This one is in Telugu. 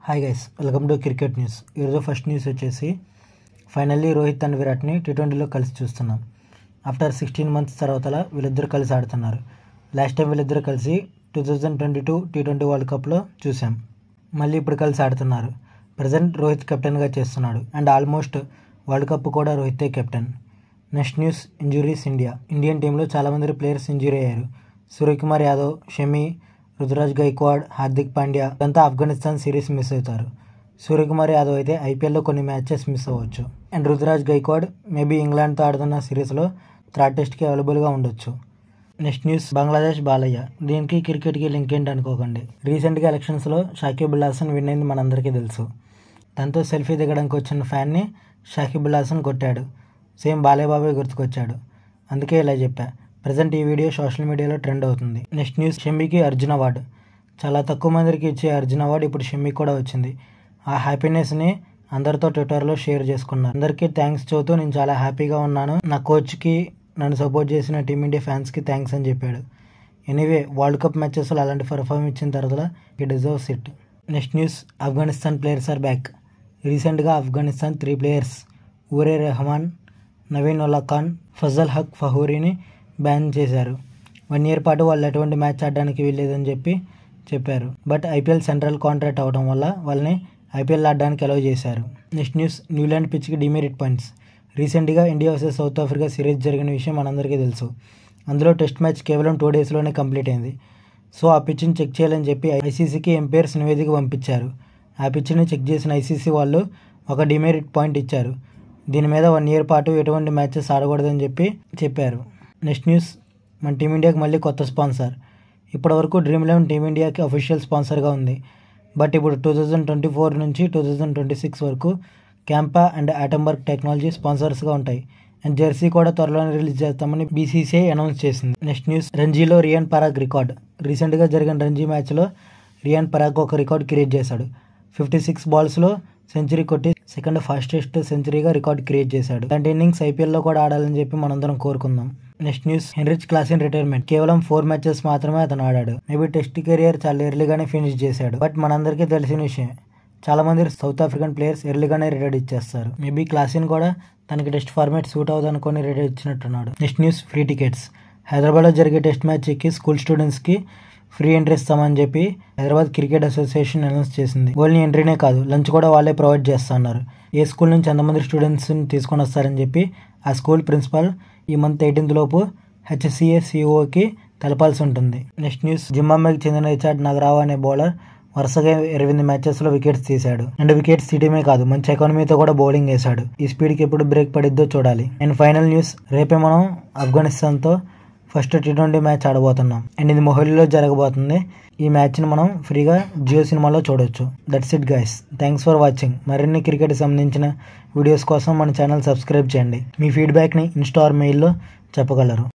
Hi guys, welcome to cricket news. ఈరోజు ఫస్ట్ న్యూస్ వచ్చేసి ఫైనల్లీ రోహిత్ అండ్ విరాట్ని T20లో కలిసి చూస్తున్నాం. ఆఫ్టర్ 16 months తర్వాత వీళ్ళిద్దరు కలిసి ఆడుతున్నారు. లాస్ట్ టైం వీళ్ళిద్దరు కలిసి 2022 T20 వరల్డ్ కప్లో చూసాం. మళ్ళీ ఇప్పుడు కలిసి ఆడుతున్నారు. ప్రజెంట్ రోహిత్ కెప్టెన్గా చేస్తున్నాడు అండ్ ఆల్మోస్ట్ వరల్డ్ కప్ కూడా రోహితే captain. Next news, injuries Indian టీంలో చాలామంది ప్లేయర్స్ ఇంజురీ అయ్యారు. సూర్యకుమార్ యాదవ్, షమి, రుతురాజ్ గైక్వాడ్, హార్దిక్ పాండ్యా అంతా ఆఫ్ఘనిస్తాన్ సిరీస్ మిస్ అవుతారు. సూర్యకుమార్ యాదవ్ అయితే ఐపీఎల్లో కొన్ని మ్యాచెస్ మిస్ అవ్వచ్చు అండ్ రుతురాజ్ గైక్వాడ్ మేబీ ఇంగ్లాండ్తో ఆడుతున్న సిరీస్లో థర్డ్ టెస్ట్కి అవైలబుల్గా ఉండొచ్చు. Next news, Bangladesh Balayya. దీనికి క్రికెట్కి లింక్ ఏంటి అనుకోకండి. రీసెంట్గా ఎలక్షన్స్లో షాకిబుల్ హాసన్ విన్ అయింది మనందరికీ తెలుసు. దాంతో సెల్ఫీ దిగడానికి వచ్చిన ఫ్యాన్ని షాకిబుల్ హాసన్ కొట్టాడు. సేమ్ బాలయ్య బాబాయ్ గుర్తుకొచ్చాడు. అందుకే ఇలా చెప్పా. ప్రజెంట్ ఈ వీడియో సోషల్ మీడియాలో ట్రెండ్ అవుతుంది. నెక్స్ట్ న్యూస్, షమ్మికి అర్జున్ అవార్డు. చాలా తక్కువ మందికి ఇచ్చే అర్జున్ అవార్డు ఇప్పుడు షమ్మికి కూడా వచ్చింది. ఆ హ్యాపీనెస్ని అందరితో ట్విట్టర్లో షేర్ చేసుకున్నారు. అందరికీ థ్యాంక్స్ చెబుతూ నేను చాలా హ్యాపీగా ఉన్నాను, నా కోచ్కి, నన్ను సపోర్ట్ చేసిన టీమిండియా ఫ్యాన్స్కి థ్యాంక్స్ అని చెప్పాడు. ఎనీవే, వరల్డ్ కప్ మ్యాచెస్లో అలాంటి పర్ఫార్మెన్స్ ఇచ్చిన తర్వాత he deserves it. Next news, Afghanistan players are back. రీసెంట్గా ఆఫ్ఘనిస్తాన్ 3 players ఊరే రెహమాన్, నవీన్ ఉల్లా ఖాన్, ఫజల్ హక్ ఫహూరీని బ్యాన్ చేశారు. 1 year పాటు వాళ్ళు ఎటువంటి మ్యాచ్ ఆడడానికి వీల్లేదని చెప్పారు. బట్ ఐపీఎల్ సెంట్రల్ కాంట్రాక్ట్ అవడం వల్ల వాళ్ళని ఐపీఎల్ ఆడడానికి అలౌ చేశారు. నెక్స్ట్ న్యూస్, న్యూజిలాండ్ పిచ్కి డిమెరిట్ పాయింట్స్. రీసెంట్గా India versus South Africa series జరిగిన విషయం మనందరికీ తెలుసు. అందులో టెస్ట్ మ్యాచ్ కేవలం 2 daysలోనే కంప్లీట్ అయింది. సో ఆ పిచ్ని చెక్ చేయాలని చెప్పి ఐసీసీకి ఎంపైర్స్ నివేదిక పంపించారు. ఆ పిచ్ని చెక్ చేసిన ఐసీసీ వాళ్ళు ఒక డిమెరిట్ పాయింట్ ఇచ్చారు. దీని మీద 1 year పాటు ఎటువంటి మ్యాచెస్ ఆడకూడదని చెప్పారు. నెక్స్ట్ న్యూస్, మన టీమిండియాకి మళ్ళీ కొత్త స్పాన్సర్. ఇప్పటివరకు డ్రీమ్11 టీమిండియాకి అఫీషియల్ స్పాన్సర్గా ఉంది. బట్ ఇప్పుడు 2024 నుంచి 2026 వరకు క్యాంపా అండ్ ఆటంబర్గ్ టెక్నాలజీ స్పాన్సర్స్గా ఉంటాయి. అండ్ జెర్సీ కూడా త్వరలోనే రిలీజ్ చేస్తామని బీసీసీఐ అనౌన్స్ చేసింది. నెక్స్ట్ న్యూస్, రంజీలో రియాన్ పరాగ్ రికార్డ్. రీసెంట్గా జరిగిన రంజీ మ్యాచ్లో రియాన్ పరాగ్ ఒక రికార్డ్ క్రియేట్ చేశాడు. 56 balls సెంచరీ కొట్టి సెకండ్ ఫాస్టెస్ట్ సెంచరీగా రికార్డ్ క్రియేట్ చేశాడు. అలాంటి ఇన్నింగ్స్ ఐపీఎల్లో కూడా ఆడాలని చెప్పి మనందరం కోరుకుందాం. Next news, Heinrich Klaasen retirement. కేవలం 4 matches మాత్రమే అతను ఆడాడు. మేబీ టెస్ట్ కెరియర్ చాలా ఎర్లీగానే ఫినిష్ చేశాడు. బట్ మనందరికీ తెలిసిన విషయం, చాలా మంది సౌత్ ఆఫ్రికన్ ప్లేయర్స్ ఎర్లీగానే రిటైర్డ్ ఇచ్చేస్తారు. మేబీ క్లాసెన్ కూడా తనకి టెస్ట్ ఫార్మాట్ సూట్ అవుతుంది అనుకుని రిటైర్ ఇచ్చినట్టున్నాడు. Next news, free tickets. హైదరాబాద్లో జరిగే టెస్ట్ మ్యాచ్కి స్కూల్ స్టూడెంట్స్కి ఫ్రీ ఎంట్రీ ఇస్తామని చెప్పి హైదరాబాద్ క్రికెట్ అసోసియేషన్ అనౌన్స్ చేసింది. ఓన్లీ ఎంట్రీనే కాదు, లంచ్ కూడా వాళ్ళే ప్రొవైడ్ చేస్తున్నారు. ఏ స్కూల్ నుంచి ఎంతమంది స్టూడెంట్స్ని తీసుకొని వస్తారని చెప్పి ఆ స్కూల్ ప్రిన్సిపల్ ఈ మంత్ 18th లోపు హెచ్సిఏ సిఇఓకి తెలపాల్సి ఉంటుంది. నెక్స్ట్ న్యూస్, జింబాబ్వేకి చెందిన రిచర్డ్ నగరావా అనే బౌలర్ వరుసగా 28 matchesలో వికెట్స్ తీశాడు. అండ్ వికెట్స్ తీయడమే కాదు, మంచి ఎకానమీతో కూడా బౌలింగ్ వేశాడు. ఈ స్పీడ్కి ఎప్పుడు బ్రేక్ పడిద్దో చూడాలి. అండ్ ఫైనల్ న్యూస్, రేపే మనం ఆఫ్ఘనిస్తాన్తో ఫస్ట్ T20 మ్యాచ్ ఆడబోతున్నాం. అండ్ ఇది మొహాలీలో జరగబోతుంది. ఈ మ్యాచ్ని మనం ఫ్రీగా జియో సినిమాలో చూడొచ్చు. That's it guys, thanks for watching. మరిన్ని క్రికెట్ సంబంధించిన వీడియోస్ కోసం మన ఛానల్ సబ్స్క్రైబ్ చేయండి. మీ ఫీడ్బ్యాక్ని ఇన్స్టా ఆర్ మెయిల్లో చెప్పగలరు.